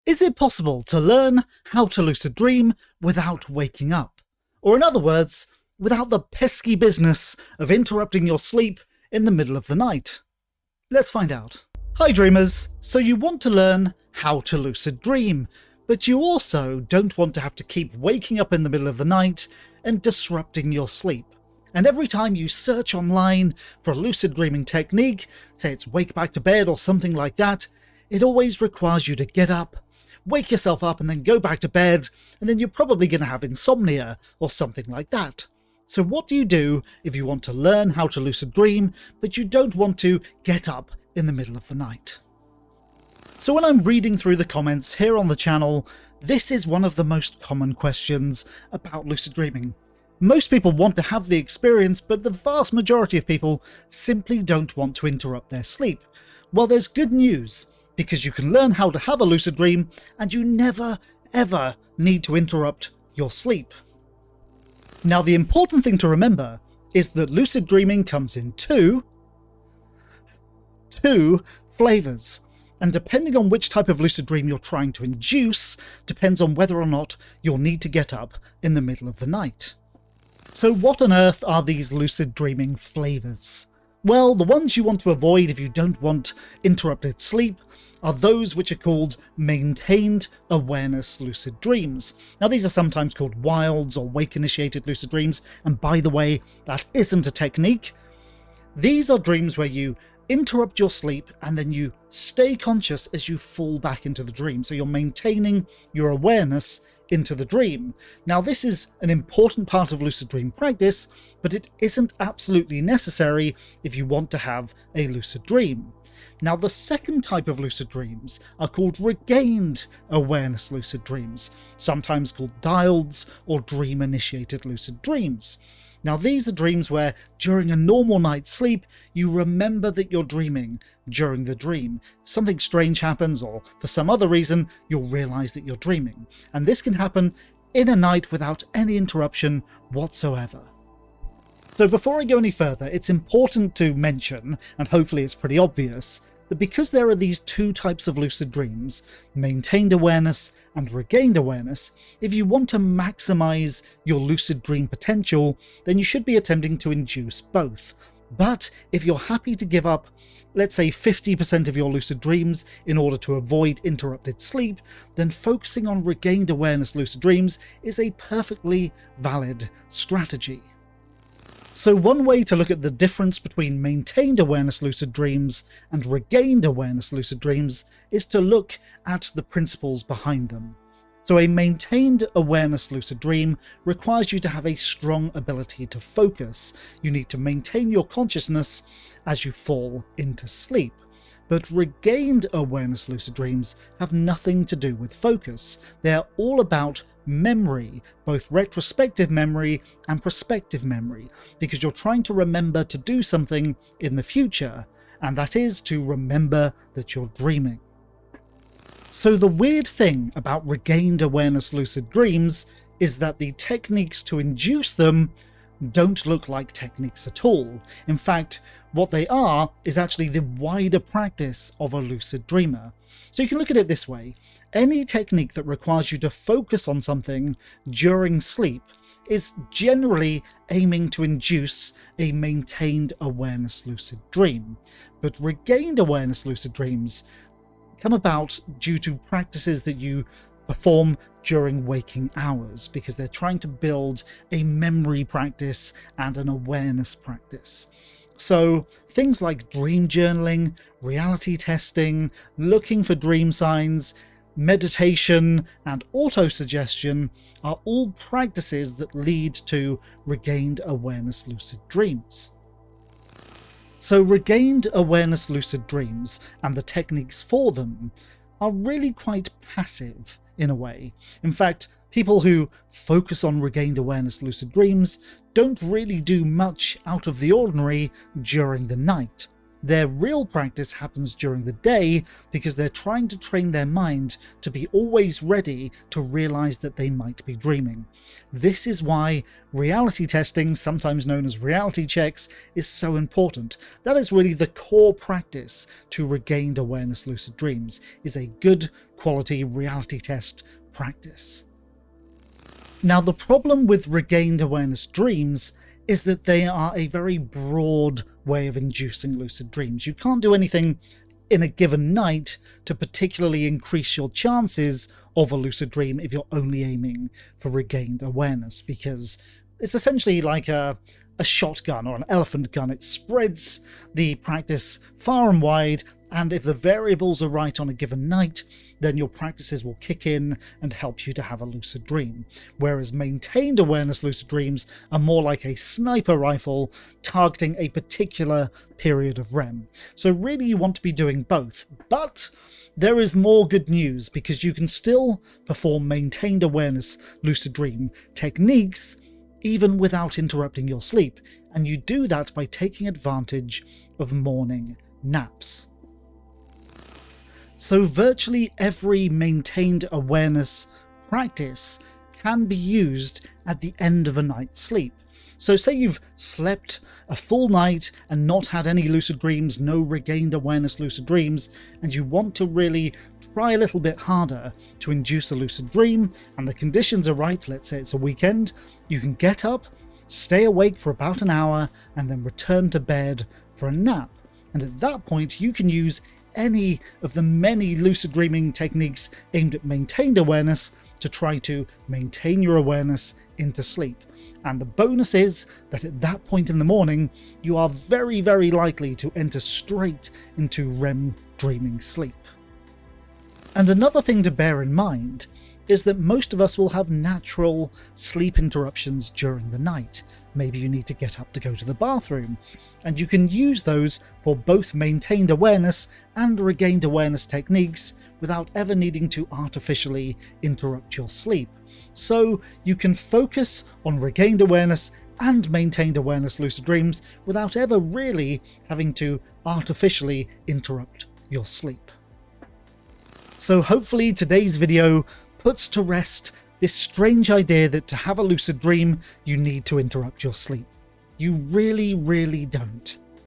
Is it possible to learn how to lucid dream without waking up? Or in other words, without the pesky business of interrupting your sleep in the middle of the night? Let's find out. Hi dreamers, so you want to learn how to lucid dream, but you also don't want to have to keep waking up in the middle of the night and disrupting your sleep. And every time you search online for a lucid dreaming technique, say it's wake back to bed or something like that, it always requires you to get up, wake yourself up and then go back to bed, and then you're probably going to have insomnia or something like that. So what do you do if you want to learn how to lucid dream, but you don't want to get up in the middle of the night? So when I'm reading through the comments here on the channel, this is one of the most common questions about lucid dreaming. Most people want to have the experience, but the vast majority of people simply don't want to interrupt their sleep. Well, there's good news, because you can learn how to have a lucid dream and you never ever need to interrupt your sleep. Now, the important thing to remember is that lucid dreaming comes in two flavors. And depending on which type of lucid dream you're trying to induce, depends on whether or not you'll need to get up in the middle of the night. So what on earth are these lucid dreaming flavors? Well, the ones you want to avoid if you don't want interrupted sleep are those which are called maintained awareness lucid dreams. Now, these are sometimes called wilds or wake-initiated lucid dreams, and by the way, that isn't a technique. These are dreams where you interrupt your sleep and then you stay conscious as you fall back into the dream. So you're maintaining your awareness into the dream. Now, this is an important part of lucid dream practice, but it isn't absolutely necessary if you want to have a lucid dream. Now, the second type of lucid dreams are called regained awareness lucid dreams, sometimes called dialeds or dream-initiated lucid dreams. Now, these are dreams where during a normal night's sleep, you remember that you're dreaming during the dream. Something strange happens, or for some other reason, you'll realize that you're dreaming. And this can happen in a night without any interruption whatsoever. So before I go any further, it's important to mention, and hopefully it's pretty obvious, that because there are these two types of lucid dreams, maintained awareness and regained awareness, if you want to maximize your lucid dream potential, then you should be attempting to induce both. But if you're happy to give up, let's say 50% of your lucid dreams in order to avoid interrupted sleep, then focusing on regained awareness lucid dreams is a perfectly valid strategy. So one way to look at the difference between maintained awareness lucid dreams and regained awareness lucid dreams is to look at the principles behind them. So a maintained awareness lucid dream requires you to have a strong ability to focus. You need to maintain your consciousness as you fall into sleep. But regained awareness lucid dreams have nothing to do with focus. They're all about memory, both retrospective memory and prospective memory, because you're trying to remember to do something in the future, and that is to remember that you're dreaming. So the weird thing about regained awareness lucid dreams is that the techniques to induce them don't look like techniques at all. In fact, what they are is actually the wider practice of a lucid dreamer. So you can look at it this way. Any technique that requires you to focus on something during sleep is generally aiming to induce a maintained awareness lucid dream. But regained awareness lucid dreams come about due to practices that you perform during waking hours, because they're trying to build a memory practice and an awareness practice. So things like dream journaling, reality testing, looking for dream signs, meditation, and autosuggestion are all practices that lead to regained awareness lucid dreams. So regained awareness lucid dreams and the techniques for them are really quite passive in a way. In fact, people who focus on regained awareness lucid dreams don't really do much out of the ordinary during the night. Their real practice happens during the day because they're trying to train their mind to be always ready to realize that they might be dreaming. This is why reality testing, sometimes known as reality checks, is so important. That is really the core practice to regained awareness lucid dreams, is a good quality reality test practice. Now, the problem with regained awareness dreams is that they are a very broad way of inducing lucid dreams. You can't do anything in a given night to particularly increase your chances of a lucid dream if you're only aiming for regained awareness, because it's essentially like a shotgun or an elephant gun. It spreads the practice far and wide, and if the variables are right on a given night, then your practices will kick in and help you to have a lucid dream. Whereas maintained awareness lucid dreams are more like a sniper rifle targeting a particular period of REM. So really you want to be doing both. But there is more good news, because you can still perform maintained awareness lucid dream techniques even without interrupting your sleep, and you do that by taking advantage of morning naps. So virtually every maintained awareness practice can be used at the end of a night's sleep. So say you've slept a full night and not had any lucid dreams, no regained awareness lucid dreams, and you want to really try a little bit harder to induce a lucid dream, and the conditions are right, let's say it's a weekend, you can get up, stay awake for about an hour, and then return to bed for a nap. And at that point, you can use any of the many lucid dreaming techniques aimed at maintained awareness to try to maintain your awareness into sleep. And the bonus is that at that point in the morning, you are very, very likely to enter straight into REM dreaming sleep. And another thing to bear in mind is that most of us will have natural sleep interruptions during the night. Maybe you need to get up to go to the bathroom, and you can use those for both maintained awareness and regained awareness techniques without ever needing to artificially interrupt your sleep. So you can focus on regained awareness and maintained awareness lucid dreams without ever really having to artificially interrupt your sleep. So hopefully today's video puts to rest this strange idea that to have a lucid dream, you need to interrupt your sleep. You really, really don't.